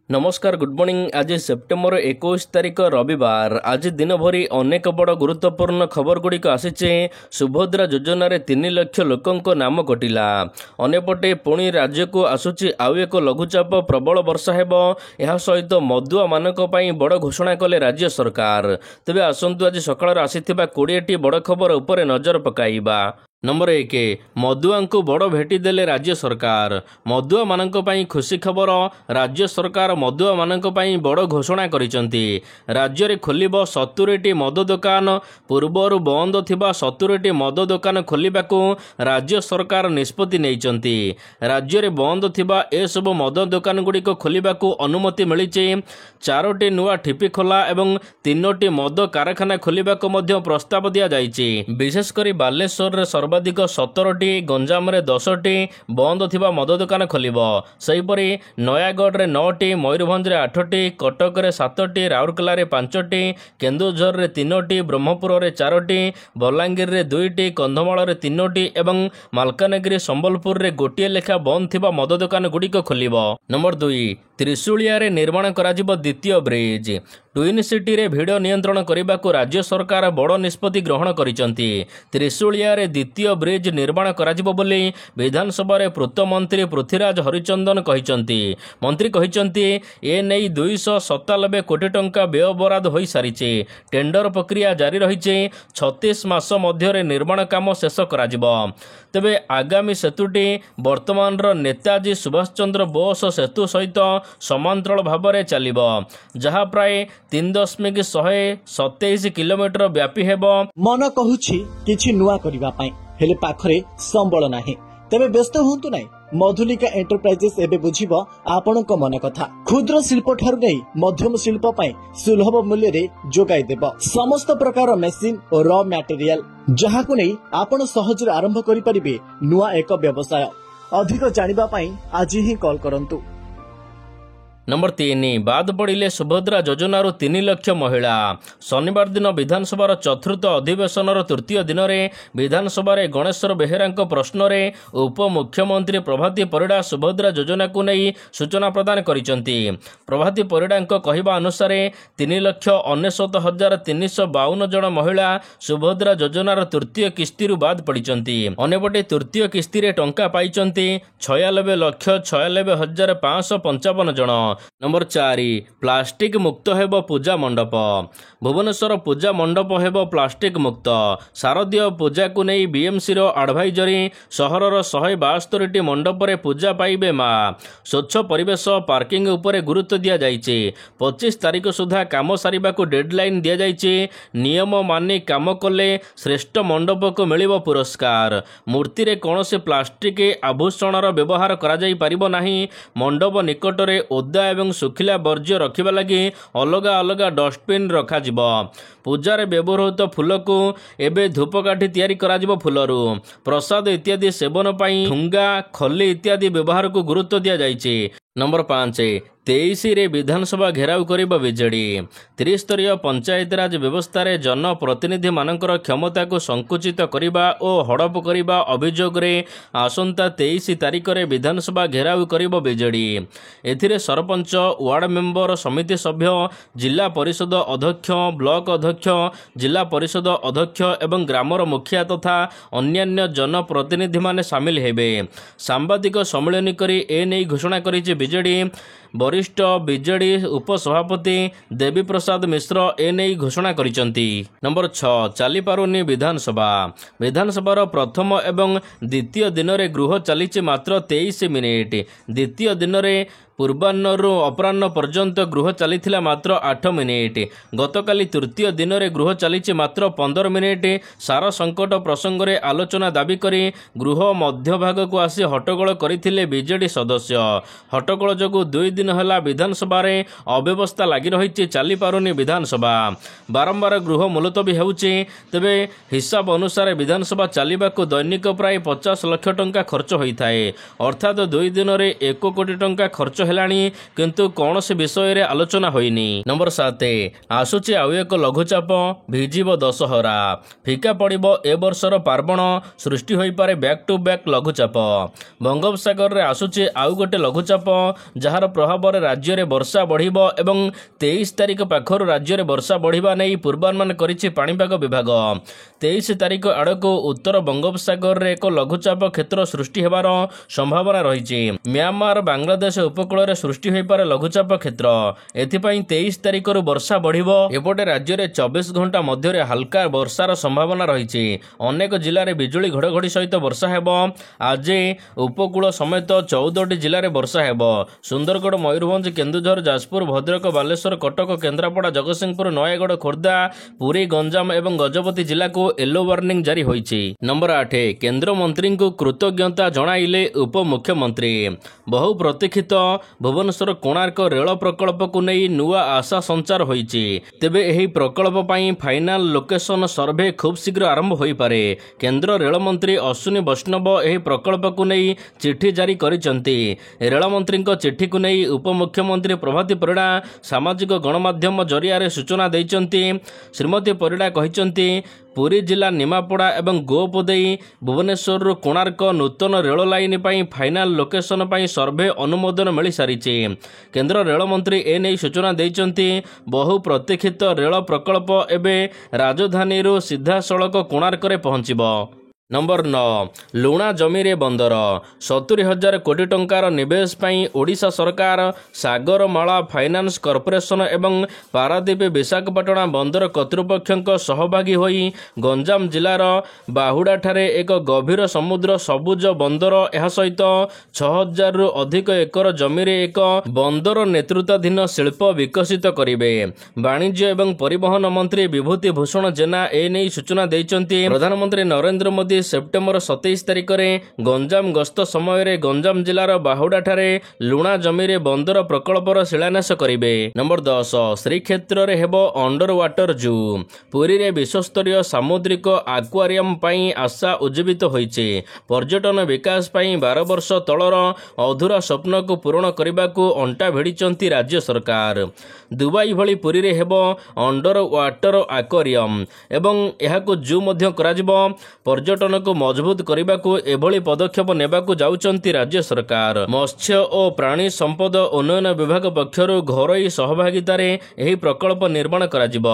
नमस्कार good morning. आज September 21 तारिख रविवार। आज दिन भरी अनेक बड़ गुरुत्वपूर्ण खबर गुड़िक आसीचे। सुभद्रा योजन 3 लाख लोकों नाम कटिला। अनेपटे पुणी राज्य को आसुची आउ एक लघुचाप प्रबल वर्षा हेबो। यह सहित मदुआ मानक पई बड़ घोषणा कले राज्य सरकार। तेबे आसंतु आज सकाळ आसीथिबा 20टी बड़ खबर उपरे नजर पकाइबा। नंबर 1 मदुआ को बड़ भेटी देले राज्य सरकार। मदुआ मानक पई खुशी खबर। राज्य सरकार मदुआ मानक पई बड़ घोषणा करिसंती। राज्य रे खोलिबो 70टी मद दुकान। पूर्वरु बंद थिबा 70टी मद दुकान खोलिबाकू राज्य सरकार निष्पत्ति नेइचंती। राज्य रे बंद थिबा ए सब मद दुकान गुडी को खोलिबाकू अनुमति मिलिचे। 4टी नुआ ठिपी खोला एवं 3टी मद कारखाना खोलिबाकू मध्य प्रस्ताव दिया जाइछि। विशेष करी बालेश्वर रे सर्वाधिक 17टी, गंजाम रे 10टी बंद थिबा मद दुकान खोलिबो। सेहिपरि नयागढ़ रे 9टी, मयूरभंज रे 8टी, कटक रे 7टी, राउरकेला रे 5टी, केन्दुझर रे 3टी, ब्रह्मपुर रे 4टी, बलांगीर रे 2टी, कंधमाल रे 3टी एवं मालकानगिरी संबलपुर रे गोटिए लेखा बंद थिबा मद दुकान गुड़िक खोलिबो। नंबर 2 त्रिशूलिया रे निर्माण कराजिबो द्वितीय ब्रिज। ट्विन सिटी रे भिड़ नियंत्रण करने को राज्य सरकार बड़ निष्पत्ति ग्रहण करिसंती। त्रिशूलिया रे द्वितीय ब्रिज निर्माण कराजिबो बोली विधानसभा रे पूर्त मंत्री पृथ्वीराज हरिचंदन कहिसंती। मंत्री कहिसंती ए नै 297 कोटी टंका व्यय बराद होई सारिचे। टेंडर प्रक्रिया जारी रहिचे। 36 मास मध्य रे निर्माण काम शेष कराजिबो। तेबे आगामी सेतुटी वर्तमान रो नेताजी सुभाष चंद्र बोस सेतु सहित समांतराल भाव में चलिबो, जहा प्राय 3.127 किलोमीटर व्यापी हेबो। मन कहूछि किछि नुआ करिबा पई हेले पाखरे संबल नाही। तेबे व्यस्त होंतु नाही। मधुलिका एंटरप्राइजेस एबे बुझिबो आपनक मन कथा। क्षुद्र शिल्प ठारु नै मध्यम शिल्प पई सुलभ मूल्य रे जोगाई देबो समस्त प्रकार मेसिन और रॉ मटेरियल, जहाकु नै आपण सहज रे आरंभ करि परिबे नुआ एक व्यवसाय। अधिक जानिबा पई आज ही कॉल करंतु। नंबर 3 बाद पड़िले सुभद्रा योजनार 3 लाख महिला। शनिवार दिन विधानसभा चतुर्थ अधिवेशन तृतीय दिन में विधानसभा गणेश्वर बेहेरा प्रश्न रे उपमुख्यमंत्री प्रभाती परिड़ा सुभद्रा योजना को नहीं सूचना प्रदान करिसंती। प्रभाती परिड़ा कहवा अनुसार 3,69,352 जन महिला सुभद्रा योजनार तृतीय किस्ती बाद पड़िचंती। अन्यपटे तृतीय किस्ती रे टंका पाइचंती 96,96,555 जन। नंबर 4 प्लास्टिक मुक्त हेबो पूजा मंडप। भुवनेश्वर पूजा मंडप हेबो प्लास्टिक मुक्त। शारदीय पूजा को नहीं बीएमसी रो एडवाइजरी। सहरर 172टी मंडप रे पूजा पाइबे मा। स्वच्छ परिवेश पार्किंग उपरे गुरुत्व दिया जाइछे। 25 तारिख सुधा काम सारिबा को डेडलाइन दिया जाइछे। नियम मानि काम कले श्रेष्ठ मंडप को मिलिबो पुरस्कार। मूर्ति रे कोनोसे प्लास्टिक आभूषणर व्यवहार करा जाई परिबो नाही। मंडप निकट रे ओदा एवं सुखिला वर्ज्य रखिबा लगी अलगा अलगा डस्टबिन रखा जिवो। पूजार व्यवहृत फूल को एबे धूपकाठी तैयारी करा जिवो फूलरू। प्रसाद इत्यादि सेवन पई ठुंगा, खली इत्यादि व्यवहार को गुरुत्व दिया जाइछे। नंबर 5 23 रे विधानसभा घेराव करिबो बीजेडी। त्रिस्तरीय पंचायतराज व्यवस्था रे जनप्रतिनिधि मानकर क्षमता को संकुचित करिबा और हड़प करिबा अभियोग रे आसंता 23 तारिख रे विधानसभा घेराव करिबो बीजेडी। एथिरे सरपंच, वार्ड मेंबर, समिति सभ्य, जिला परिषद अध्यक्ष, ब्लॉक अध्यक्ष, जिला परिषद अध्यक्ष एवं ग्रामर मुखिया तथा अन्यान्य जनप्रतिनिधि माने शामिल हेबे। सांबादिक सम्मेलन करी ए नै घोषणा करिछि बीजेडी। वरिष्ठ बीजेडी उपसभापति देवी प्रसाद मिश्र एने घोषणा करिसंती। नंबर 6 चली पारुनी विधानसभा। विधानसभार प्रथम एवं द्वितीय दिन में गृह चली मात्र 23 मिनिट। द्वितीय दिन में पूर्वाह्नरू अपराह्न पर्यंत गृह चली मात्र 8 मिनिट। गतकाली तृतीय दिन में गृह चली मात्र 15 मिनिट। सार संकट प्रसंग में आलोचना दाबी करी गृह मध्यभाग को आसी हट्टगोल करथिले बीजेडी सदस्य। हट्टगोल जोगु 2 दिन है विधानसभा रे अव्यवस्था लगी रही। चली पारुनी विधानसभा। बारंबार गृह मुलतवी होउछि। तेबे हिसाब अनुसार विधानसभा चलिबाकू दैनिक प्राय 50 लाख टंका खर्च होता है। अर्थात 2 दिन में 1 कोटी टंका खर्च ହେଲାଣି କିନ୍ତୁ କୌଣସି ବିଷୟରେ ଆଲୋଚନା ହୋଇନି। ନମ୍ବର 7 ଆସୁଛି ଆଉ ଏକ ଲଘୁଚାପ, ଭିଜିବ ଦଶହରା, ଫିକା ପଡ଼ିବ ଏ ବର୍ଷର ପାର୍ବଣ, ସୃଷ୍ଟି ହୋଇପାରେ ବ୍ୟାକ୍ ଟୁ ବ୍ୟାକ୍ ଲଘୁଚାପ। ବଙ୍ଗୋପସାଗରରେ ଆସୁଛି ଆଉ ଗୋଟେ ଲଘୁଚାପ, ଯାହାର ପ୍ରଭାବରେ ରାଜ୍ୟରେ ବର୍ଷା ବଢ଼ିବ ଏବଂ 23 ତାରିଖ ପାଖରୁ ରାଜ୍ୟରେ ବର୍ଷା ବଢ଼ିବା ନେଇ ପୂର୍ବାନୁମାନ କରିଛି ପାଣିପାଗ ବିଭାଗ। 23 ତାରିଖ ଆଡ଼କୁ ଉତ୍ତର ବଙ୍ଗୋପସାଗରରେ ଏକ ଲଘୁଚାପ କ୍ଷେତ୍ର ସୃଷ୍ଟି ହେବାର ସମ୍ଭାବନା ରହିଛି। ମ୍ୟାଁମାର ବାଂଲାଦେଶ ଉପକୂଳରେ ସୃଷ୍ଟି ହୋଇପାରେ ଲଘୁଚାପ କ୍ଷେତ୍ର। ଏଥିପାଇଁ 23 ତାରିଖରୁ ବର୍ଷା ବଢ଼ିବ। ଏପଟେ ରାଜ୍ୟରେ 24 ଘଣ୍ଟା ମଧ୍ୟରେ ହାଲକା ବର୍ଷାର ସମ୍ଭାବନା ରହିଛି। ଅନେକ ଜିଲ୍ଲାରେ ବିଜୁଳି ଘଡ଼ଘଡ଼ି ସହିତ ବର୍ଷା ହେବ। ଆଜି ଉପକୂଳ ସମେତ 14ଟି ଜିଲ୍ଲାରେ ବର୍ଷା ହେବ। ସୁନ୍ଦରଗଡ଼, ମୟୂରଭଞ୍ଜ, କେନ୍ଦୁଝର, ଯାଜପୁର, ଭଦ୍ରକ, ବାଲେଶ୍ୱର, କଟକ, କେନ୍ଦ୍ରାପଡ଼ା, ଜଗତସିଂହପୁର, ନୟାଗଡ଼, ଖୋର୍ଦ୍ଧା, ପୁରୀ, ଗଞ୍ଜାମ ଏବଂ ଗଜପତି ଜିଲ୍ଲାକୁ ୟେଲୋ ୱାର୍ଣ୍ଣିଂ ଜାରି ହୋଇଛି। ନମ୍ବର 8 କେନ୍ଦ୍ରମନ୍ତ୍ରୀଙ୍କୁ କୃତଜ୍ଞତା ଜଣାଇଲେ ଉପମୁଖ୍ୟମନ୍ତ୍ରୀ। ବହୁ ପ୍ରତୀକ୍ଷିତ ଭୁବନେଶ୍ୱର କୋଣାର୍କ ରେଳ ପ୍ରକଳ୍ପକୁ ନେଇ ନୂଆ ଆଶା ସଞ୍ଚାର ହୋଇଛି। ତେବେ ଏହି ପ୍ରକଳ୍ପ ପାଇଁ ଫାଇନାଲ ଲୋକେସନ ସର୍ଭେ ଖୁବ୍ ଶୀଘ୍ର ଆରମ୍ଭ ହୋଇପାରେ। କେନ୍ଦ୍ର ରେଳମନ୍ତ୍ରୀ ଅଶ୍ୱିନୀ ବୈଷ୍ଣବ ଏହି ପ୍ରକଳ୍ପକୁ ନେଇ ଚିଠି ଜାରି କରିଛନ୍ତି। ରେଳମନ୍ତ୍ରୀଙ୍କ ଚିଠିକୁ ନେଇ ଉପମୁଖ୍ୟମନ୍ତ୍ରୀ ପ୍ରଭାତୀ ପରିଡ଼ା ସାମାଜିକ ଗଣମାଧ୍ୟମ ଜରିଆରେ ସୂଚନା ଦେଇଛନ୍ତି। ଶ୍ରୀମତୀ ପରିଡ଼ା କହିଛନ୍ତି, ପୁରୀ ଜିଲ୍ଲା ନିମାପଡ଼ା ଏବଂ ଗୋପ ଦେଇ ଭୁବନେଶ୍ୱରରୁ କୋଣାର୍କ ନୂତନ ରେଳ ଲାଇନ ପାଇଁ ଫାଇନାଲ ଲୋକେସନ ପାଇଁ ସର୍ଭେ ଅନୁମୋଦନ ମିଳିସାରିଛି। କେନ୍ଦ୍ର ରେଳମନ୍ତ୍ରୀ ଏନେଇ ସୂଚନା ଦେଇଛନ୍ତି। ବହୁ ପ୍ରତୀକ୍ଷିତ ରେଳ ପ୍ରକଳ୍ପ ଏବେ ରାଜଧାନୀରୁ ସିଧାସଳଖ କୋଣାର୍କରେ ପହଞ୍ଚିବ। ନମ୍ବର 9 ଲୁଣା ଜମିରେ ବନ୍ଦର, 70,000 କୋଟି ଟଙ୍କାର ନିବେଶ ପାଇଁ ଓଡ଼ିଶା ସରକାର, ସାଗରମାଳା ଫାଇନାନ୍ସ କର୍ପୋରେସନ ଏବଂ ପାରାଦୀପ ବିଶାଖାପାଟଣା ବନ୍ଦର କର୍ତ୍ତୃପକ୍ଷଙ୍କ ସହଭାଗୀ ହୋଇ ଗଞ୍ଜାମ ଜିଲ୍ଲାର ବାହୁଡ଼ାଠାରେ ଏକ ଗଭୀର ସମୁଦ୍ର ସବୁଜ ବନ୍ଦର, ଏହା ସହିତ 6,000ରୁ ଅଧିକ ଏକର ଜମିରେ ଏକ ବନ୍ଦର ନେତୃତ୍ୱାଧୀନ ଶିଳ୍ପ ବିକଶିତ କରିବେ। ବାଣିଜ୍ୟ ଏବଂ ପରିବହନ ମନ୍ତ୍ରୀ ବିଭୂତି ଭୂଷଣ ଜେନା ଏନେଇ ସୂଚନା ଦେଇଛନ୍ତି। ପ୍ରଧାନମନ୍ତ୍ରୀ ନରେନ୍ଦ୍ର ମୋଦି ସେପ୍ଟେମ୍ବର 27 ତାରିଖରେ ଗଞ୍ଜାମ ଗସ୍ତ ସମୟରେ ଗଞ୍ଜାମ ଜିଲ୍ଲାର ବାହୁଡ଼ାଠାରେ ଲୁଣା ଜମିରେ ବନ୍ଦର ପ୍ରକଳ୍ପର ଶିଳାନ୍ୟାସ କରିବେ। ନମ୍ବର 10 ଶ୍ରୀକ୍ଷେତ୍ରରେ ହେବ ଅଣ୍ଡର ୱାଟର ଜୁ, ପୁରୀରେ ବିଶ୍ୱସ୍ତରୀୟ ସାମୁଦ୍ରିକ ଆକ୍ୱାରିୟମ ପାଇଁ ଆଶା ଉଜ୍ଜୀବିତ ହୋଇଛି। ପର୍ଯ୍ୟଟନ ବିକାଶ ପାଇଁ 12 ବର୍ଷ ତଳର ଅଧୁରା ସ୍ୱପ୍ନକୁ ପୂରଣ କରିବାକୁ ଅଣ୍ଟା ଭିଡ଼ିଛନ୍ତି ରାଜ୍ୟ ସରକାର। ଦୁବାଇ ଭଳି ପୁରୀରେ ହେବ ଅଣ୍ଡର ୱାଟର ଆକ୍ୱାରିୟମ ଏବଂ ଏହାକୁ ଜୁ ମଧ୍ୟ କରାଯିବ। ପର୍ଯ୍ୟଟନକୁ ମଜବୁତ କରିବାକୁ ଏଭଳି ପଦକ୍ଷେପ ନେବାକୁ ଯାଉଛନ୍ତି ରାଜ୍ୟ ସରକାର। ମତ୍ସ୍ୟ ଓ ପ୍ରାଣୀ ସମ୍ପଦ ଉନ୍ନୟନ ବିଭାଗ ପକ୍ଷରୁ ଘରୋଇ ସହଭାଗିତାରେ ଏହି ପ୍ରକଳ୍ପ ନିର୍ମାଣ କରାଯିବ।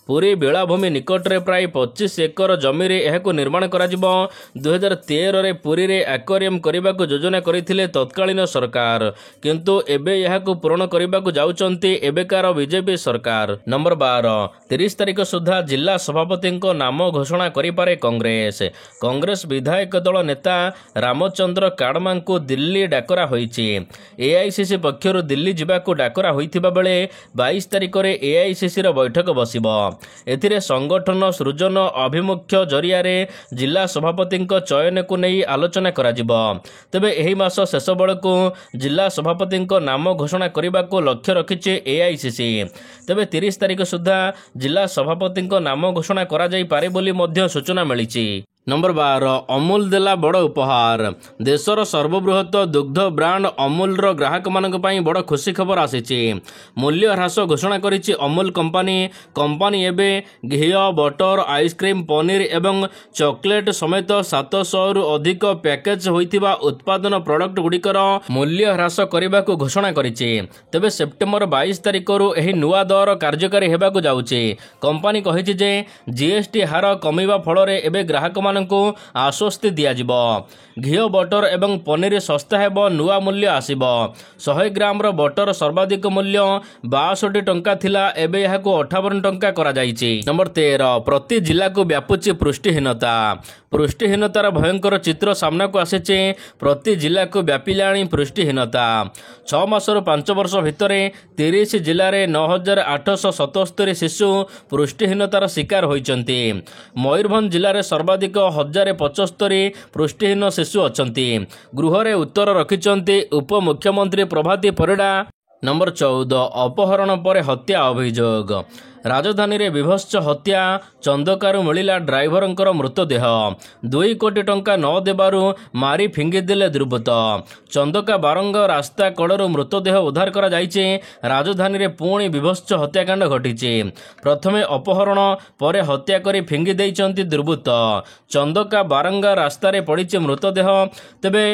ପୁରୀ ବେଳାଭୂମି ନିକଟରେ ପ୍ରାୟ 25 ଏକର ଜମିରେ ଏହାକୁ ନିର୍ମାଣ କରାଯିବ। 2013ରେ ପୁରୀରେ ଆକ୍ୱାରିୟମ କରିବାକୁ ଯୋଜନା କରିଥିଲେ ତତ୍କାଳୀନ ସରକାର, କିନ୍ତୁ ଏବେ ଏହାକୁ ପୂରଣ କରିବାକୁ ଯାଉଛନ୍ତି ଏବେକାର ବିଜେପି ସରକାର। ନମ୍ବର 12 30 ତାରିଖ ସୁଦ୍ଧା ଜିଲ୍ଲା ସଭାପତିଙ୍କ ନାମ ଘୋଷଣା କରିପାରେ କଂଗ୍ରେସ। କଂଗ୍ରେସ ବିଧାୟକ ଦଳ ନେତା ରାମଚନ୍ଦ୍ର କାଡ଼ମାଙ୍କୁ ଦିଲ୍ଲୀ ଡାକରା ହୋଇଛି। ଏଆଇସିସି ପକ୍ଷରୁ ଦିଲ୍ଲୀ ଯିବାକୁ ଡାକରା ହୋଇଥିବା ବେଳେ 22 ତାରିଖରେ ଏଆଇସିସିର ବୈଠକ ବସିବ। ଏଥିରେ ସଂଗଠନ ସୃଜନ ଆଭିମୁଖ୍ୟ ଜରିଆରେ ଜିଲ୍ଲା ସଭାପତିଙ୍କ ଚୟନକୁ ନେଇ ଆଲୋଚନା କରାଯିବ। ତେବେ ଏହି ମାସ ଶେଷ ବେଳକୁ ଜିଲ୍ଲା ସଭାପତିଙ୍କ ନାମ ଘୋଷଣା କରିବାକୁ ଲକ୍ଷ୍ୟ ରଖିଛି ଏଆଇସିସି। ତେବେ 30 ତାରିଖ ସୁଦ୍ଧା ଜିଲ୍ଲା ସଭାପତିଙ୍କ ନାମ ଘୋଷଣା କରାଯାଇପାରେ ବୋଲି ମଧ୍ୟ ସୂଚନା ମିଳିଛି। ନମ୍ବର 12 ଅମୁଲ ଦେଲା ବଡ଼ ଉପହାର, ଦେଶର ସର୍ବବୃହତ ଦୁଗ୍ଧ ବ୍ରାଣ୍ଡ ଅମୁଲର ଗ୍ରାହକମାନଙ୍କ ପାଇଁ ବଡ଼ ଖୁସି ଖବର ଆସିଛି। ମୂଲ୍ୟ ହ୍ରାସ ଘୋଷଣା କରିଛି ଅମୁଲ କମ୍ପାନୀ ଏବେ ଘିଅ, ବଟର, ଆଇସ୍କ୍ରିମ୍, ପନିର ଏବଂ ଚକୋଲେଟ ସମେତ 700ରୁ ଅଧିକ ପ୍ୟାକେଜ ହୋଇଥିବା ଉତ୍ପାଦନ ପ୍ରଡକ୍ଟ ଗୁଡ଼ିକର ମୂଲ୍ୟ ହ୍ରାସ କରିବାକୁ ଘୋଷଣା କରିଛି। ତେବେ ସେପ୍ଟେମ୍ବର 22 ତାରିଖରୁ ଏହି ନୂଆ ଦର କାର୍ଯ୍ୟକାରୀ ହେବାକୁ ଯାଉଛି। କମ୍ପାନୀ କହିଛି ଯେ ଜିଏସଟି ହାର କମିବା ଫଳରେ ଏବେ ଗ୍ରାହକମାନଙ୍କୁ ଆଶ୍ୱସ୍ତି ଦିଆଯିବ। ଘିଅ, ବଟର ଏବଂ ପନିର ଶସ୍ତା ହେବ, ନୂଆ ମୂଲ୍ୟ ଆସିବ। 100 ଗ୍ରାମର ବଟର ସର୍ବାଧିକ ମୂଲ୍ୟ 62 ଟଙ୍କା ଥିଲା, ଏବେ ଏହାକୁ 58 ଟଙ୍କା କରାଯାଇଛି। ନମ୍ବର 13 ପ୍ରତି ଜିଲ୍ଲାକୁ ବ୍ୟାପୁଛି ପୃଷ୍ଟିହୀନତାର ଭୟଙ୍କର ଚିତ୍ର ସାମ୍ନାକୁ ଆସିଛି। ପ୍ରତି ଜିଲ୍ଲାକୁ ବ୍ୟାପିଲାଣି ପୃଷ୍ଟିହୀନତା। 6 ମାସରୁ 5 ବର୍ଷ ଭିତରେ 30 ଜିଲ୍ଲାରେ 9,877 ଶିଶୁ ପୃଷ୍ଟିହୀନତାର ଶିକାର ହୋଇଛନ୍ତି। ମୟୂରଭଞ୍ଜ ଜିଲ୍ଲାରେ ସର୍ବାଧିକ 1,075 ପୃଷ୍ଟିହୀନ ଶିଶୁ ଅଛନ୍ତି। ଗୃହରେ ଉତ୍ତର ରଖିଛନ୍ତି ଉପମୁଖ୍ୟମନ୍ତ୍ରୀ ପ୍ରଭାତୀ ପରିଡ଼ା। ନମ୍ବର 14 ଅପହରଣ ପରେ ହତ୍ୟା ଅଭିଯୋଗ, ରାଜଧାନୀରେ ବିଭତ୍ସ ହତ୍ୟା, ଚନ୍ଦକାରୁ ମିଳିଲା ଡ୍ରାଇଭରଙ୍କର ମୃତଦେହ। 2 କୋଟି ଟଙ୍କା ନ ଦେବାରୁ ମାରି ଫିଙ୍ଗିଦେଲେ ଦୁର୍ବୃତ୍ତ। ଚନ୍ଦକା ବାରଙ୍ଗ ରାସ୍ତା କଡ଼ରୁ ମୃତଦେହ ଉଦ୍ଧାର କରାଯାଇଛି। ରାଜଧାନୀରେ ପୁଣି ବିଭତ୍ସ ହତ୍ୟାକାଣ୍ଡ ଘଟିଛି। ପ୍ରଥମେ ଅପହରଣ, ପରେ ହତ୍ୟା କରି ଫିଙ୍ଗି ଦେଇଛନ୍ତି ଦୁର୍ବୃତ୍ତ। ଚନ୍ଦକା ବାରଙ୍ଗା ରାସ୍ତାରେ ପଡ଼ିଛି ମୃତଦେହ। ତେବେ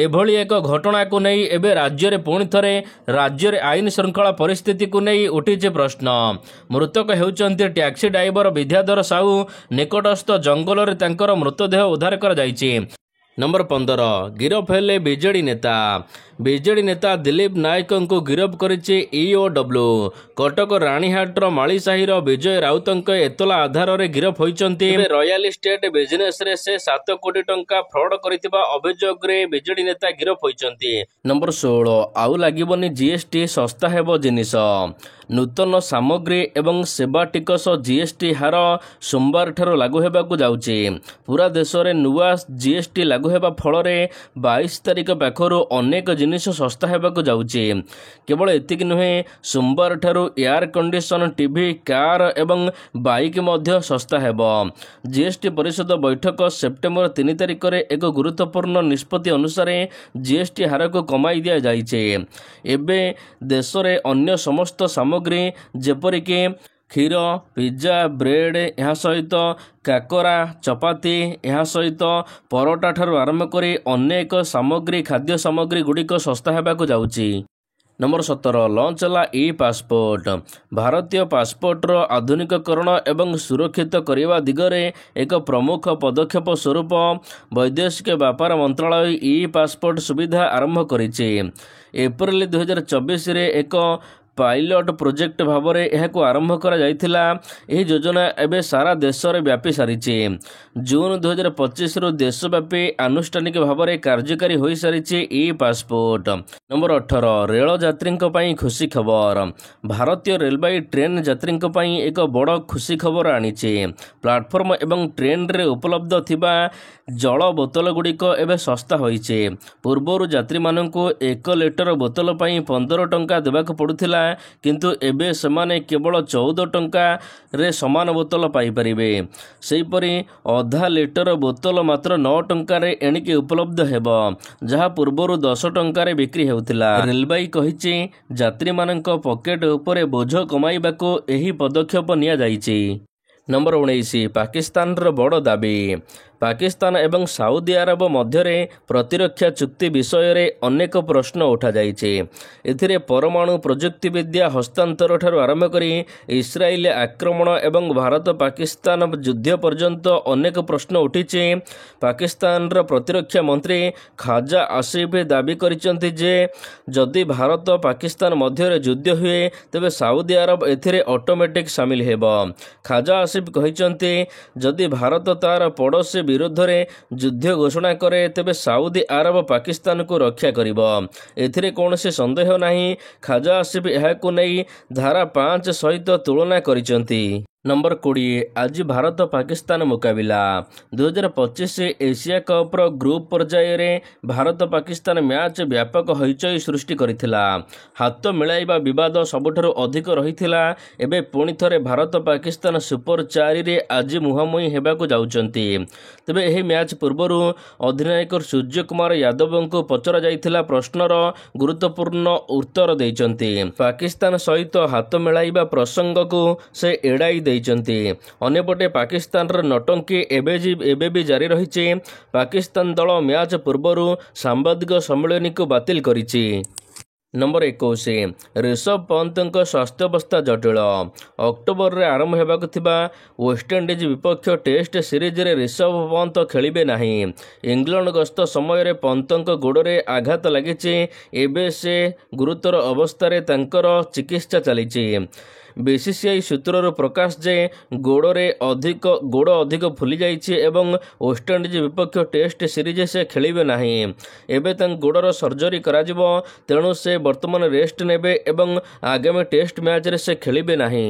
ଏଭଳି ଏକ ଘଟଣାକୁ ନେଇ ଏବେ ରାଜ୍ୟରେ ଆଇନ ଶୃଙ୍ଖଳା ପରିସ୍ଥିତିକୁ ନେଇ ଉଠିଛି ପ୍ରଶ୍ନ। ମୃତକ ହେଉଛନ୍ତି ଟ୍ୟାକ୍ସି ଡ୍ରାଇଭର ବିଦ୍ୟାଧର ସାହୁ। ନିକଟସ୍ଥ ଜଙ୍ଗଲରେ ତାଙ୍କର ମୃତଦେହ ଉଦ୍ଧାର କରାଯାଇଛି। ନମ୍ବର 15, ଗିରଫ ହେଲେ ବିଜେଡି ନେତା। ବିଜେଡି ନେତା ଦିଲ୍ଲୀପ ନାୟକଙ୍କୁ ଗିରଫ କରିଛି ଇଓଡବ୍ଲ୍ୟୁ। କଟକ ରାଣୀହାଟର ମାଳିସାହିର ବିଜୟ ରାଉତଙ୍କ ଏତଲା ଆଧାରରେ ଗିରଫ ହୋଇଛନ୍ତି। ରୟାଲ ଇଷ୍ଟେଟ୍ ବିଜନେସରେ ସେ 7 କୋଟି ଟଙ୍କା ଫ୍ରଡ୍ କରିଥିବା ଅଭିଯୋଗରେ ବିଜେଡି ନେତା ଗିରଫ ହୋଇଛନ୍ତି। ନମ୍ବର 16, ଆଉ ଲାଗିବନି ଜିଏସ୍ଟି, ଶସ୍ତା ହେବ ଜିନିଷ। ନୂତନ ସାମଗ୍ରୀ ଏବଂ ସେବା ଟିକସ ଜିଏସ୍ଟି ହାର ସୋମବାରଠାରୁ ଲାଗୁ ହେବାକୁ ଯାଉଛି। ପୁରା ଦେଶରେ ନୂଆ ଜିଏସ୍ଟି ଲାଗୁ ହେବା ଫଳରେ 22 ତାରିଖ ପାଖରୁ ଅନେକ ଜିନିଷ ଶସ୍ତା ହେବାକୁ ଯାଉଛି। କେବଳ ଏତିକି ନୁହେଁ, ସୋମବାରଠାରୁ ଏୟାର କଣ୍ଡିସନ, ଟିଭି, କାର୍ ଏବଂ ବାଇକ୍ ମଧ୍ୟ ଶସ୍ତା ହେବ। ଜିଏସ୍ଟି ପରିଷଦ ବୈଠକ ସେପ୍ଟେମ୍ବର 3 ତାରିଖରେ ଏକ ଗୁରୁତ୍ୱପୂର୍ଣ୍ଣ ନିଷ୍ପତ୍ତି ଅନୁସାରେ ଜିଏସ୍ଟି ହାରକୁ କମାଇ ଦିଆଯାଇଛି। ଏବେ ଦେଶରେ ଅନ୍ୟ ସମସ୍ତ ସାମଗ୍ରୀ ଯେପରିକି କ୍ଷୀର, ପିଜ୍ଜା, ବ୍ରେଡ୍, ଏହା ସହିତ କାକରା, ଚପାତି, ଏହା ସହିତ ପରଟା ଠାରୁ ଆରମ୍ଭ କରି ଅନେକ ଖାଦ୍ୟ ସାମଗ୍ରୀ ଗୁଡ଼ିକ ଶସ୍ତା ହେବାକୁ ଯାଉଛି। ନମ୍ବର 17, ଲଞ୍ଚ ହେଲା ଇ ପାସପୋର୍ଟ। ଭାରତୀୟ ପାସପୋର୍ଟର ଆଧୁନିକୀକରଣ ଏବଂ ସୁରକ୍ଷିତ କରିବା ଦିଗରେ ଏକ ପ୍ରମୁଖ ପଦକ୍ଷେପ ସ୍ୱରୂପ ବୈଦେଶିକ ବ୍ୟାପାର ମନ୍ତ୍ରଣାଳୟ ଇ ପାସପୋର୍ଟ ସୁବିଧା ଆରମ୍ଭ କରିଛି। ଏପ୍ରିଲ 2024ରେ ଏକ ପାଇଲଟ ପ୍ରୋଜେକ୍ଟ ଭାବରେ ଏହାକୁ ଆରମ୍ଭ କରାଯାଇଥିଲା। ଏହି ଯୋଜନା ଏବେ ସାରା ଦେଶରେ ବ୍ୟାପି ସାରିଛି। ଜୁନ୍ 2025ରୁ ଦେଶବ୍ୟାପୀ ଆନୁଷ୍ଠାନିକ ଭାବରେ କାର୍ଯ୍ୟକାରୀ ହୋଇସାରିଛି ଇ ପାସପୋର୍ଟ। ନମ୍ବର 18, ରେଳ ଯାତ୍ରୀଙ୍କ ପାଇଁ ଖୁସି ଖବର। ଭାରତୀୟ ରେଳବାଇ ଟ୍ରେନ୍ ଯାତ୍ରୀଙ୍କ ପାଇଁ ଏକ ବଡ଼ ଖୁସି ଖବର ଆଣିଛି। ପ୍ଲାଟଫର୍ମ ଏବଂ ଟ୍ରେନ୍ରେ ଉପଲବ୍ଧ ଥିବା ଜଳ ବୋତଲଗୁଡ଼ିକ ଏବେ ଶସ୍ତା ହୋଇଛି। ପୂର୍ବରୁ ଯାତ୍ରୀମାନଙ୍କୁ 1 ଲିଟର ବୋତଲ ପାଇଁ 15 ଟଙ୍କା ଦେବାକୁ ପଡ଼ୁଥିଲା, କିନ୍ତୁ ଏବେ ସେମାନେ କେବଳ 14 ଟଙ୍କାରେ ସମାନ ବୋତଲ ପାଇପାରିବେ। ସେହିପରି ଅଧା ଲିଟର ବୋତଲ ମାତ୍ର 9 ଟଙ୍କାରେ ଏଣିକି ଉପଲବ୍ଧ ହେବ, ଯାହା ପୂର୍ବରୁ 10 ଟଙ୍କାରେ ବିକ୍ରି ହେଉଥିଲା। ରେଳବାଇ କହିଛି, ଯାତ୍ରୀମାନଙ୍କ ପକେଟ୍ ଉପରେ ବୋଝ କମାଇବାକୁ ଏହି ପଦକ୍ଷେପ ନିଆଯାଇଛି। ନମ୍ବର 19, ପାକିସ୍ତାନର ବଡ଼ ଦାବି। ପାକିସ୍ତାନ ଏବଂ ସାଉଦି ଆରବ ମଧ୍ୟରେ ପ୍ରତିରକ୍ଷା ଚୁକ୍ତି ବିଷୟରେ ଅନେକ ପ୍ରଶ୍ନ ଉଠାଯାଇଛି। ଏଥିରେ ପରମାଣୁ ପ୍ରଯୁକ୍ତିବିଦ୍ୟା ହସ୍ତାନ୍ତରଠାରୁ ଆରମ୍ଭ କରି ଇସ୍ରାଏଲ ଆକ୍ରମଣ ଏବଂ ଭାରତ ପାକିସ୍ତାନ ଯୁଦ୍ଧ ପର୍ଯ୍ୟନ୍ତ ଅନେକ ପ୍ରଶ୍ନ ଉଠିଛି। ପାକିସ୍ତାନର ପ୍ରତିରକ୍ଷା ମନ୍ତ୍ରୀ ଖାଜା ଆସିଫ ଦାବି କରିଛନ୍ତି ଯେ ଯଦି ଭାରତ ପାକିସ୍ତାନ ମଧ୍ୟରେ ଯୁଦ୍ଧ ହୁଏ ତେବେ ସାଉଦି ଆରବ ଏଥିରେ ଅଟୋମେଟିକ୍ ସାମିଲ ହେବ। ଖାଜା ଆସିଫ କହିଛନ୍ତି, ଯଦି ଭାରତ ତାର ପଡ଼ୋଶୀ ବିରୋଧରେ ଯୁଦ୍ଧ ଘୋଷଣା କରେ ତେବେ ସାଉଦି ଆରବ ପାକିସ୍ତାନକୁ ରକ୍ଷା କରିବ। ଏଥିରେ କୌଣସି ସନ୍ଦେହ ନାହିଁ। ଖାଜା ଆସିଫ ଏହାକୁ ନେଇ ଧାରା 5 ସହିତ ତୁଳନା କରିଛନ୍ତି। ନମ୍ବର 20, ଆଜି ଭାରତ ପାକିସ୍ତାନ ମୁକାବିଲା। 2025 ଏସିଆ କପ୍ର ଗ୍ରୁପ୍ ପର୍ଯ୍ୟାୟରେ ଭାରତ ପାକିସ୍ତାନ ମ୍ୟାଚ୍ ବ୍ୟାପକ ହଇଚଇ ସୃଷ୍ଟି କରିଥିଲା। ହାତ ମିଳାଇବା ବିବାଦ ସବୁଠାରୁ ଅଧିକ ରହିଥିଲା। ଏବେ ପୁଣି ଥରେ ଭାରତ ପାକିସ୍ତାନ ସୁପର 4ରେ ଆଜି ମୁହାଁମୁହିଁ ହେବାକୁ ଯାଉଛନ୍ତି। ତେବେ ଏହି ମ୍ୟାଚ୍ ପୂର୍ବରୁ ଅଧିନାୟକ ସୂର୍ଯ୍ୟକୁମାର ଯାଦବଙ୍କୁ ପଚରାଯାଇଥିଲା ପ୍ରଶ୍ନର ଗୁରୁତ୍ୱପୂର୍ଣ୍ଣ ଉତ୍ତର ଦେଇଛନ୍ତି। ପାକିସ୍ତାନ ସହିତ ହାତ ମିଳାଇବା ପ୍ରସଙ୍ଗକୁ ସେ ଏଡ଼ାଇ ଦେଇଛନ୍ତି। ଅନ୍ୟପଟେ ପାକିସ୍ତାନର ନଟଙ୍କି ଏବେ ବି ଜାରି ରହିଛି। ପାକିସ୍ତାନ ଦଳ ମ୍ୟାଚ୍ ପୂର୍ବରୁ ସାମ୍ବାଦିକ ସମ୍ମିଳନୀକୁ ବାତିଲ କରିଛି। ନମ୍ବର 21, ରିଷଭ ପନ୍ତଙ୍କ ସ୍ୱାସ୍ଥ୍ୟାବସ୍ଥା ଜଟିଳ। ଅକ୍ଟୋବରରେ ଆରମ୍ଭ ହେବାକୁ ଥିବା ୱେଷ୍ଟଇଣ୍ଡିଜ ବିପକ୍ଷ ଟେଷ୍ଟ ସିରିଜରେ ରିଷଭ ପନ୍ତ ଖେଳିବେ ନାହିଁ। ଇଂଲଣ୍ଡ ଗସ୍ତ ସମୟରେ ପନ୍ତଙ୍କ ଗୋଡ଼ରେ ଆଘାତ ଲାଗିଛି। ଏବେ ସେ ଗୁରୁତର ଅବସ୍ଥାରେ ତାଙ୍କର ଚିକିତ୍ସା ଚାଲିଛି। ବିସିସିଆଇ ସୂତ୍ରରୁ ପ୍ରକାଶ ଯେ ଗୋଡ଼ ଅଧିକ ଫୁଲିଯାଇଛି ଏବଂ ୱେଷ୍ଟଇଣ୍ଡିଜ ବିପକ୍ଷ ଟେଷ୍ଟ ସିରିଜ ସେ ଖେଳିବେ ନାହିଁ। ଏବେ ତାଙ୍କ ଗୋଡ଼ର ସର୍ଜରୀ କରାଯିବ, ତେଣୁ ସେ ବର୍ତ୍ତମାନ ରେଷ୍ଟ ନେବେ ଏବଂ ଆଗାମୀ ଟେଷ୍ଟ ମ୍ୟାଚରେ ସେ ଖେଳିବେ ନାହିଁ।